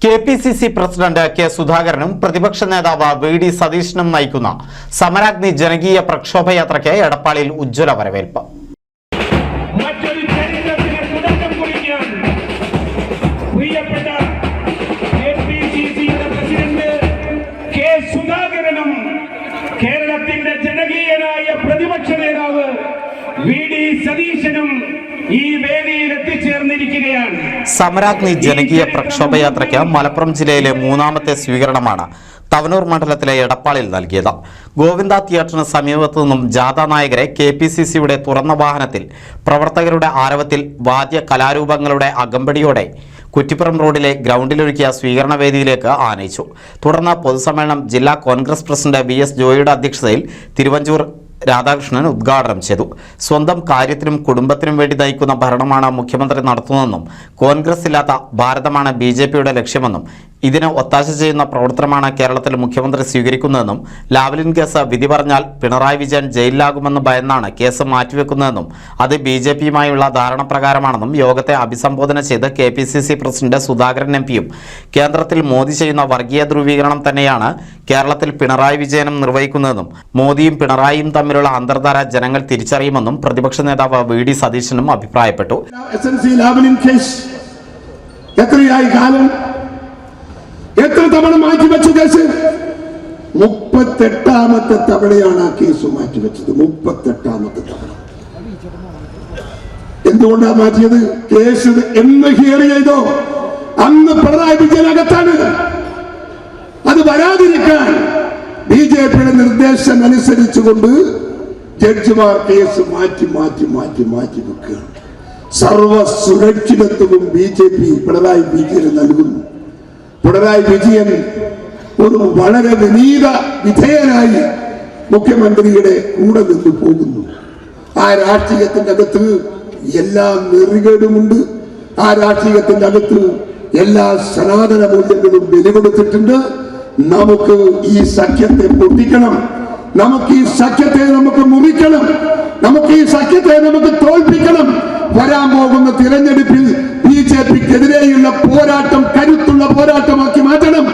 KPCC president K സുധാകരനും പ്രതിപക്ഷ നേതാവ് വി.ഡി. സതീശനും നയിക്കുന്ന സമരാഗ്നി ജനകീയ പ്രക്ഷോഭയാത്രയ്ക്ക് എടപ്പാളിൽ ഉജ്ജ്വല വരവേൽപ്പ്. കേരളത്തിന്റെ ജനകീയനായ പ്രതിപക്ഷ നേതാവ് വി.ഡി. സതീശനും ഈ വേദിയിൽ എത്തിച്ചേർന്നിരിക്കുകയാണ്. സമരാഗ്നി ജനകീയ പ്രക്ഷോഭയാത്രയ്ക്ക് മലപ്പുറം ജില്ലയിലെ മൂന്നാമത്തെ സ്വീകരണമാണ് തവനൂർ മണ്ഡലത്തിലെ എടപ്പാളിൽ നൽകിയത്. ഗോവിന്ദ തിയേറ്ററിന് സമീപത്തു നിന്നും ജാഥാ നായകരെ കെപിസിസിയുടെ തുറന്ന വാഹനത്തിൽ പ്രവർത്തകരുടെ ആരവത്തിൽ വാദ്യ കലാരൂപങ്ങളുടെ അകമ്പടിയോടെ കുറ്റിപ്പുറം റോഡിലെ ഗ്രൗണ്ടിലൊരുക്കിയ സ്വീകരണ വേദിയിലേക്ക് ആനയിച്ചു. തുടർന്ന് പൊതുസമ്മേളനം ജില്ലാ കോൺഗ്രസ് പ്രസിഡന്റ് വി.എസ്. ജോയിയുടെ അധ്യക്ഷതയിൽ തിരുവഞ്ചൂർ രാധാകൃഷ്ണൻ ഉദ്ഘാടനം ചെയ്തു. സ്വന്തം കാര്യത്തിനും കുടുംബത്തിനും വേണ്ടി നയിക്കുന്ന ഭരണമാണ് മുഖ്യമന്ത്രി നടത്തുന്നതെന്നും കോൺഗ്രസ് ഇല്ലാത്ത ഭാരതമാണ് ബി.ജെ.പിയുടെ ലക്ഷ്യമെന്നും ഇതിന് ഒത്താശ ചെയ്യുന്ന പ്രവർത്തനമാണ് കേരളത്തിൽ മുഖ്യമന്ത്രി സ്വീകരിക്കുന്നതെന്നും ലാവ്ലിൻ കേസ് വിധി പറഞ്ഞാൽ പിണറായി വിജയൻ ജയിലിലാകുമെന്ന് ഭയന്നാണ് കേസ് മാറ്റിവെക്കുന്നതെന്നും അത് ബി.ജെ.പിയുമായുള്ള ധാരണ പ്രകാരമാണെന്നും യോഗത്തെ അഭിസംബോധന ചെയ്ത് കെപിസിസി പ്രസിഡന്റ് സുധാകരൻ എം.പിയും കേന്ദ്രത്തിൽ മോദി ചെയ്യുന്ന വർഗീയ ധ്രുവീകരണം തന്നെയാണ് കേരളത്തിൽ പിണറായി വിജയനും നിർവഹിക്കുന്നതെന്നും മോദിയും പിണറായിയും തമ്മിലുള്ള അന്തർധാര ജനങ്ങൾ തിരിച്ചറിയുമെന്നും പ്രതിപക്ഷ നേതാവ് വി.ഡി. സതീശനും അഭിപ്രായപ്പെട്ടു. എത്ര തവണ മാറ്റിവെച്ചു കേസ്? 38ാമത്തെ തവണയാണ് ആ കേസ് മാറ്റിവെച്ചത്. 38ാമത്തെ തവണ. എന്തുകൊണ്ടാണ് മാറ്റിയത്? കേസ് എന്ന് ഹിയർ ചെയ്തോ അന്ന് പിണറായി വിജയൻ അകത്താണ്. അത് വരാതിരിക്കാൻ ബി.ജെ.പിയുടെ നിർദ്ദേശം അനുസരിച്ചുകൊണ്ട് ജഡ്ജിമാർ കേസ് മാറ്റി മാറ്റി മാറ്റി മാറ്റി വെക്കുകയാണ്. സർവ സുരക്ഷിതത്വവും ബി.ജെ.പി പിണറായി വിജയന് നൽകുന്നു. പിണറായി വിജയൻ ഒരു വളരെ വിനീത വിധേയനായി മുഖ്യമന്ത്രിയുടെ കൂടെ നിന്ന് പോകുന്നു. ആ രാഷ്ട്രീയത്തിന്റെ അകത്ത് എല്ലാ നെറികേടുമുണ്ട്. ആ രാഷ്ട്രീയത്തിന്റെ അകത്ത് എല്ലാ സനാതന മൂല്യങ്ങളും ബലികൊടുത്തിട്ടുണ്ട്. നമുക്ക് ഈ സഖ്യത്തെ പൊട്ടിക്കണം. നമുക്ക് ഈ സഖ്യത്തെ നമുക്ക് മുറിക്കണം. നമുക്ക് ഈ സഖ്യത്തെ നമുക്ക് തോൽപ്പിക്കണം. വരാൻ പോകുന്ന തിരഞ്ഞെടുപ്പിൽ ബി.ജെ.പിക്കെതിരെയുള്ള പോരാട്ടം കരുത്തുള്ള പോരാട്ടമാക്കി മാറ്റണം.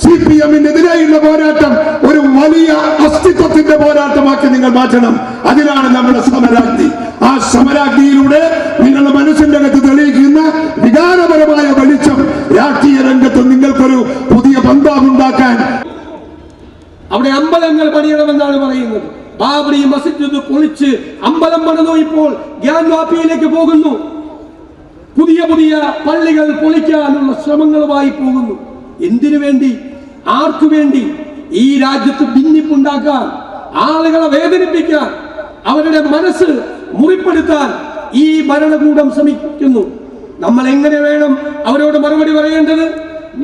CPM-നെതിരെയുള്ള പോരാട്ടം ഒരു വലിയ അസ്തിത്വത്തിന്റെ പോരാട്ടമാക്കി നിങ്ങൾ മാറ്റണം. അതിനാണ് നമ്മുടെ സമരാഗ്നി. ആ സമരാഗ്നിയിലൂടെ നിങ്ങളുടെ മനസ്സിന്റെ അകത്ത് തെളിയിക്കുന്ന വികാരപരമായ വെളിച്ചം രാഷ്ട്രീയ രംഗത്ത് നിങ്ങൾക്കൊരു പുതിയ പന്താവുണ്ടാക്കാൻ. അവിടെ അമ്പലങ്ങൾ പണിയണമെന്നാണ് പറയുന്നത്. ബാബറി മസ്ജിദ് പൊളിച്ച് അമ്പലം പണിതു. ഇപ്പോൾ ഗ്യാൻവാപ്പിയിലേക്ക് പോകുന്നു. പുതിയ പുതിയ പള്ളികൾ പൊളിക്കാനുള്ള ശ്രമങ്ങളുമായി പോകുന്നു. എന്തിനു വേണ്ടി? ആർക്കു വേണ്ടി? ഈ രാജ്യത്ത് ഭിന്നിപ്പുണ്ടാക്കാൻ, ആളുകളെ വേദനിപ്പിക്കാൻ, അവരുടെ മനസ്സ് മുറിപ്പെടുത്താൻ ഈ ഭരണകൂടം ശ്രമിക്കുന്നു. നമ്മൾ എങ്ങനെ വേണം അവരോട് മറുപടി പറയേണ്ടത്?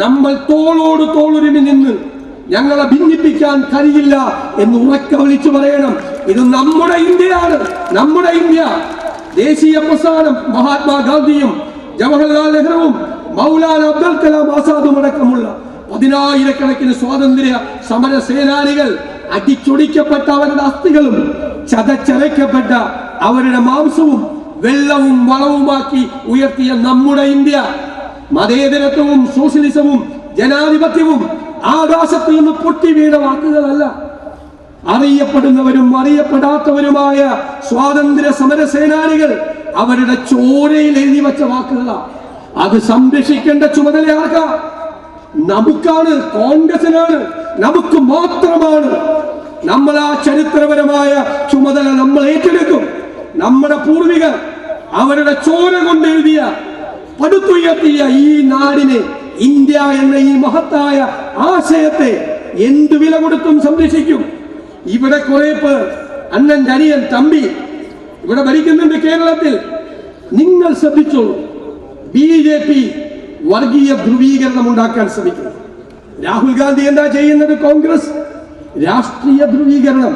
നമ്മൾ തോളോട് തോളുരുമി നിന്ന് ഞങ്ങളെ ഭിന്നിപ്പിക്കാൻ കഴിയില്ല എന്ന് ഉറക്കെ വിളിച്ചു പറയണം. ഇത് നമ്മുടെ ഇന്ത്യയാണ്, നമ്മുടെ ഇന്ത്യ. ദേശീയ പ്രസ്ഥാനം മഹാത്മാഗാന്ധിയും ജവഹർലാൽ നെഹ്റുവും മൗലാന അബ്ദുൽ കലാം ആസാദും അടക്കമുള്ള 10,000-കണക്കിന് സ്വാതന്ത്ര്യ സമര സേനാനികൾ അടിച്ചൊടിക്കപ്പെട്ട അവരുടെ അസ്ഥികളും ചതച്ചരയ്ക്കപ്പെട്ട അവരുടെ മാംസവും വെള്ളവും വളവുമാക്കി ഉയർത്തിയ നമ്മുടെ ഇന്ത്യ മതേതരത്വവും സോഷ്യലിസവും ജനാധിപത്യവും ആകാശത്ത് നിന്ന് പൊട്ടി വീണ വാക്കുകളല്ല. അറിയപ്പെടുന്നവരും അറിയപ്പെടാത്തവരുമായ സ്വാതന്ത്ര്യ സമര സേനാനികൾ അവരുടെ ചോരയിൽ എഴുതി വെച്ച വാക്കുകളാണ്. അത് സംരക്ഷിക്കേണ്ട ചുമതല ആർക്കാ? നമുക്കാണ്, കോൺഗ്രസിനാണ്, നമുക്ക് മാത്രമാണ്. നമ്മൾ ആ ചരിത്രപരമായ ചുമതല നമ്മൾ ഏറ്റെടുക്കും. നമ്മുടെ പൂർവികർ അവരുടെ ചോര കൊണ്ട് എഴുതിയ പടുത്തുയർത്തിയ ഈ നാടിനെ, ഇന്ത്യ എന്ന ഈ മഹത്തായ ആശയത്തെ എന്ത് വില കൊടുത്തും സംരക്ഷിക്കും. ഇവിടെ കുറെ പേർ, അണ്ണൻ അനിയൻ തമ്പി ഇവിടെ ഭരിക്കുന്നുണ്ട് കേരളത്തിൽ. നിങ്ങൾ ശ്രദ്ധിച്ചോളൂ, ബി.ജെ.പി വർഗീയ ധ്രുവീകരണം ഉണ്ടാക്കാൻ ശ്രമിക്കുന്നു. രാഹുൽ ഗാന്ധി എന്താ ചെയ്യുന്നത്? കോൺഗ്രസ് രാഷ്ട്രീയ ധ്രുവീകരണം,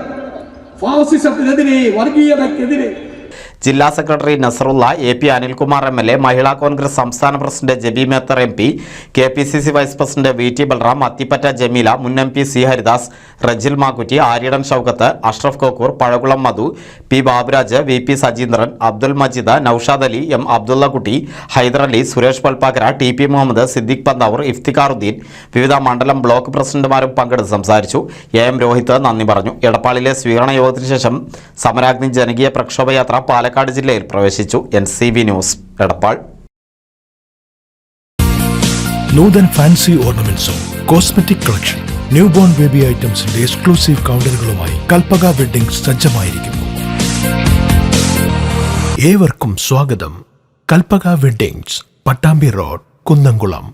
ഫാസിസത്തിനെതിരെ, വർഗീയതക്കെതിരെ. ജില്ലാ secretary Nasarulla, AP Anilkumar MLA, Mahila Congress സംസ്ഥാന president Jebi Mather MP, KPCC vice president VT Balram, Athippatta Jameela, മുൻ MP C ഹരിദാസ്, റജിൽ മാക്കുറ്റി, ആര്യടൻ ഷൗക്കത്ത്, അഷ്റഫ് കോക്കൂർ, പഴകുളം മധു, P Baburaj, VP Sajeendran, Abdul Majeed, Naushad Ali, M Abdullakutty, Hyder Ali, Suresh പൽപ്പാക്കര, TP Muhammad, Siddique Panthavoor, Iftikharuddin, വിവിധ മണ്ഡലം ബ്ലോക്ക് പ്രസിഡന്റുമാരും പങ്കെടുത്ത് സംസാരിച്ചു. AM രോഹിത് നന്ദി പറഞ്ഞു. എടപ്പാളിലെ സ്വീകരണ യോഗത്തിന് ശേഷം സമരാഗ്നി ജനകീയ പ്രക്ഷോഭയാത്ര പാലക്കാട് ജില്ലയിൽ പ്രവേശിച്ചു. NCV news, Edappal. Nuthan fancy ഓർണമെന്റ്സും cosmetic collection, new born baby ഐറ്റംസിന്റെ എക്സ്ക്ലൂസീവ് കൗണ്ടറുകളുമായി കൽപ്പക വെഡ്ഡിംഗ് സജ്ജമായിരിക്കുന്നു. ഏവർക്കും സ്വാഗതം. Kalpaka weddings, Pattambi road, Kunnamkulam.